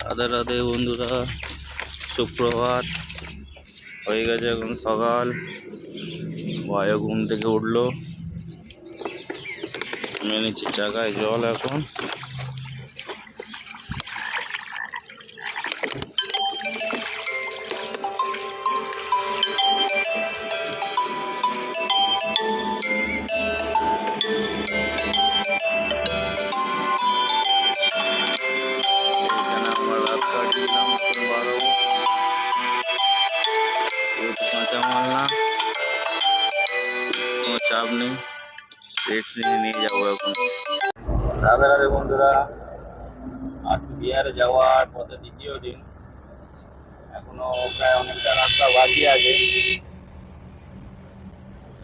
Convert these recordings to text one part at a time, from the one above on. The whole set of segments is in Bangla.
রাধে রাধে বন্ধুরা, সুপ্রভাত। হয়ে গেছে এখন সকাল। ভাইও ঘুম থেকে উঠলো, আমি নিচ্ছি চাকায় জল। এখন এখানে আমরা রাত কাটিয়ে দিলাম। এখন বাড়াবো, কাঁচা মাল না, কোনো চাপ নেই, রেট নিয়ে যাবো এখন। রাধে রাধে বন্ধুরা, আজ বিহারে যাওয়ার পথে দ্বিতীয় দিন। এখনো প্রায় অনেকটা রাস্তা বাকি আছে।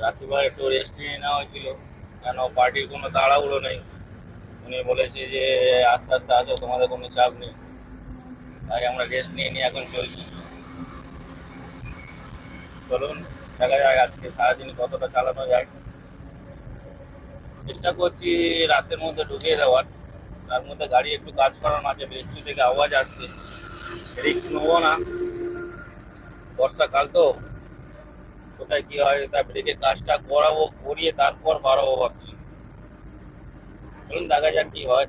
রাত্রিবেলা একটু রেস্ট নিয়ে নেওয়া হয়েছিল, কেন পার্টির কোনো তাড়াহুড়ো নেই। উনি বলেছে যে আস্তে আস্তে আসো, তোমাদের কোনো চাপ নেই। তাই আমরা রেস্ট নিয়ে নিয়ে এখন চলছি। চলুন দেখা যায় আজকে সারাদিন কতটা চালানো যায়। চেষ্টা করছি রাতের মধ্যে ঢুকিয়ে দেওয়ার। তার মধ্যে গাড়ি একটু কাজ করানো আছে, ব্রেকসু থেকে আওয়াজ আসছে। রিস্ক নেবো না, বর্ষাকাল তো, কোথায় কি হয়। তা ব্রেকের কাজটা করিয়ে তারপর বাড়াবো ভাবছি। চলুন দেখা যাক কি হয়।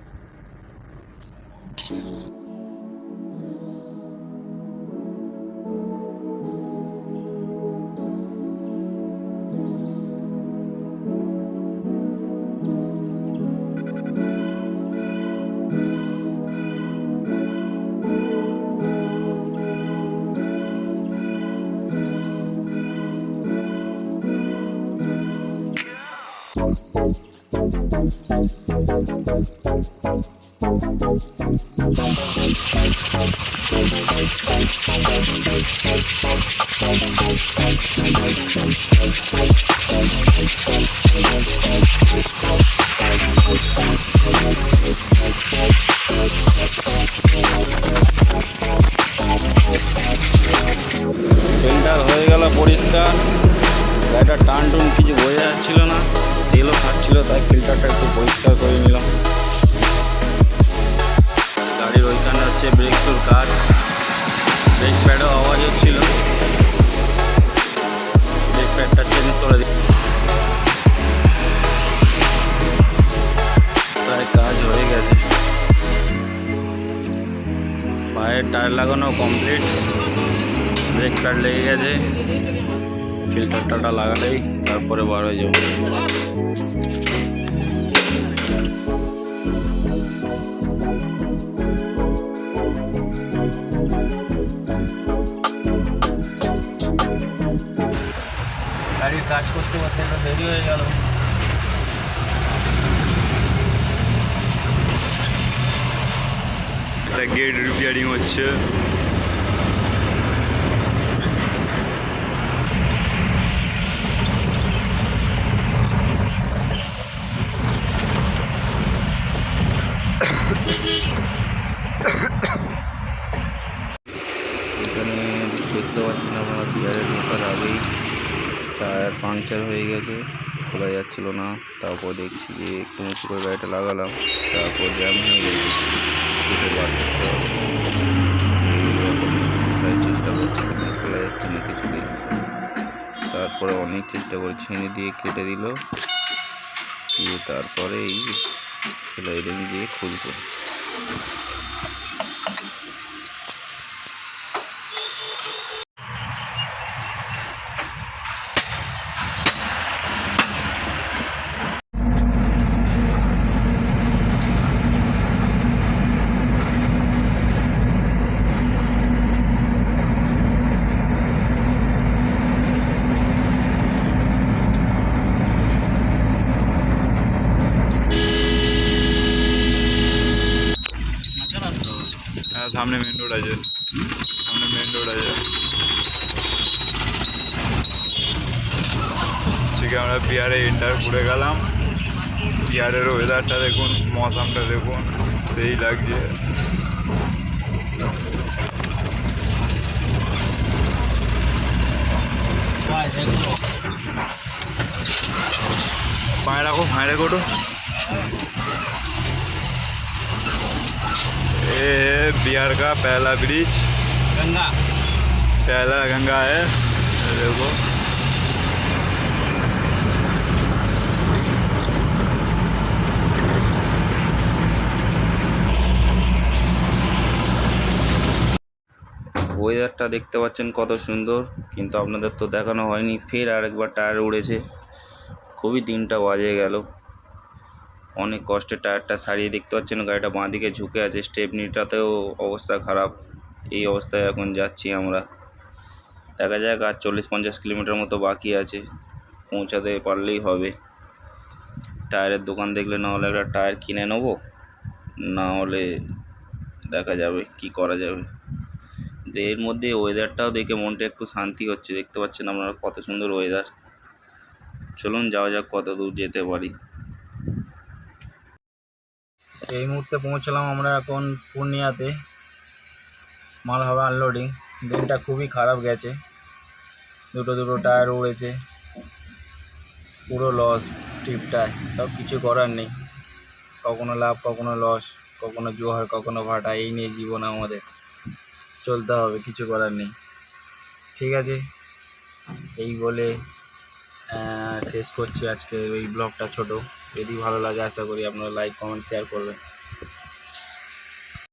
ফিল্টার হয়ে গেল পরিষ্কার। গাড়িটা টান টুন কিছু বোঝা যাচ্ছিল না, তেলও খাচ্ছিল, তাই ফিল্টারটা একটু পরিষ্কার করে নিলাম। গাড়ির ওইখানে হচ্ছে ব্রেকসুর কাজ, ব্রেক প্যাডও আওয়াজ হচ্ছিল, ব্রেক প্যাডটা চেঞ্জ করে দিই। প্রায় কাজ হয়ে গেছে। পায়ের টায়ার লাগানো কমপ্লিট, ব্রেক প্যাড লেগে গেছে। ফিল্টারটা লাগালেই তারপরে বার হয়ে যাবে। গাড়ির কাজ করতে করতে একটু দেরি হয়ে গেল। গেট রিপেয়ারিং হচ্ছে। এখানে দেখতে পাচ্ছেন আপনারা, বিহারে ঢোকার আগেই টায়ার পাংচার হয়ে গেছে, খোলা যাচ্ছিল না। তারপর দেখছি যে একটু উঁচু করে গাড়িটা লাগালাম, তারপর জ্যাম হয়ে গেছে, ছুটে বার করতে হবে। চেষ্টা করছি, খোলা যাচ্ছে না কিছুতেই। তারপরে অনেক চেষ্টা করে ছেনে দিয়ে কেটে দিল, দিয়ে তারপরে এই সেলাই রিং দিয়ে খুলতো। সামনে মেন রোড আছে, সামনে মেন রোড আছে। ঠিক আমরা বিহারে এন্টার করে গেলাম। বিহারের ওয়েদারটা দেখুন, মৌসামটা দেখুন, সেই লাগছে। पाए रखो फायरे कोटो ए है बिहार का पहला ब्रिज, गंगा पहला गंगा है। देखो ওয়েদারটা দেখতে পাচ্ছেন কত সুন্দর, কিন্তু আপনাদের তো দেখানো হয়নি। ফের আরেকবার টায়ার উড়েছে, খুবই দিনটা বাজে গেল। অনেক কষ্টে টায়ারটা সারিয়ে, দেখতে পাচ্ছেন গাড়িটা বাঁ দিকে ঝুঁকে আছে, স্টেপনিটাতেও অবস্থা খারাপ। এই অবস্থায় এখন যাচ্ছি আমরা। দেখা যাক, আর 40-50 কিলোমিটার মতো বাকি আছে, পৌঁছাতে পারলেই হবে। টায়ারের দোকান দেখলে না হলে একটা টায়ার কিনে নেবো, না হলে দেখা যাবে কি করা যাবে। এর মধ্যে ওয়েদারটাও দেখে মনটা একটু শান্তি হচ্ছে। দেখতে পাচ্ছেন আপনারা কত সুন্দর ওয়েদার। চলুন যাওয়া যাক, কত দূর যেতে পারি। এই মুহূর্তে পৌঁছলাম আমরা এখন পূর্ণিয়াতে, মাল হবে আনলোডিং। দিনটা খুবই খারাপ গেছে, দুটো টায়ার উড়েছে, পুরো লস ট্রিপটায়। সব কিছু করার নেই, কখনো লাভ কখনো লস, কখনো জোয়ার কখনো ভাটা, এই নিয়ে জীবন আমাদের, চলতে হবে, কিছু করার নেই। ঠিক আছে, এই বলে শেষ করছি আজকে এই ব্লগটা ছোট। যদি ভালো লাগে আশা করি আপনারা লাইক কমেন্ট শেয়ার করবেন।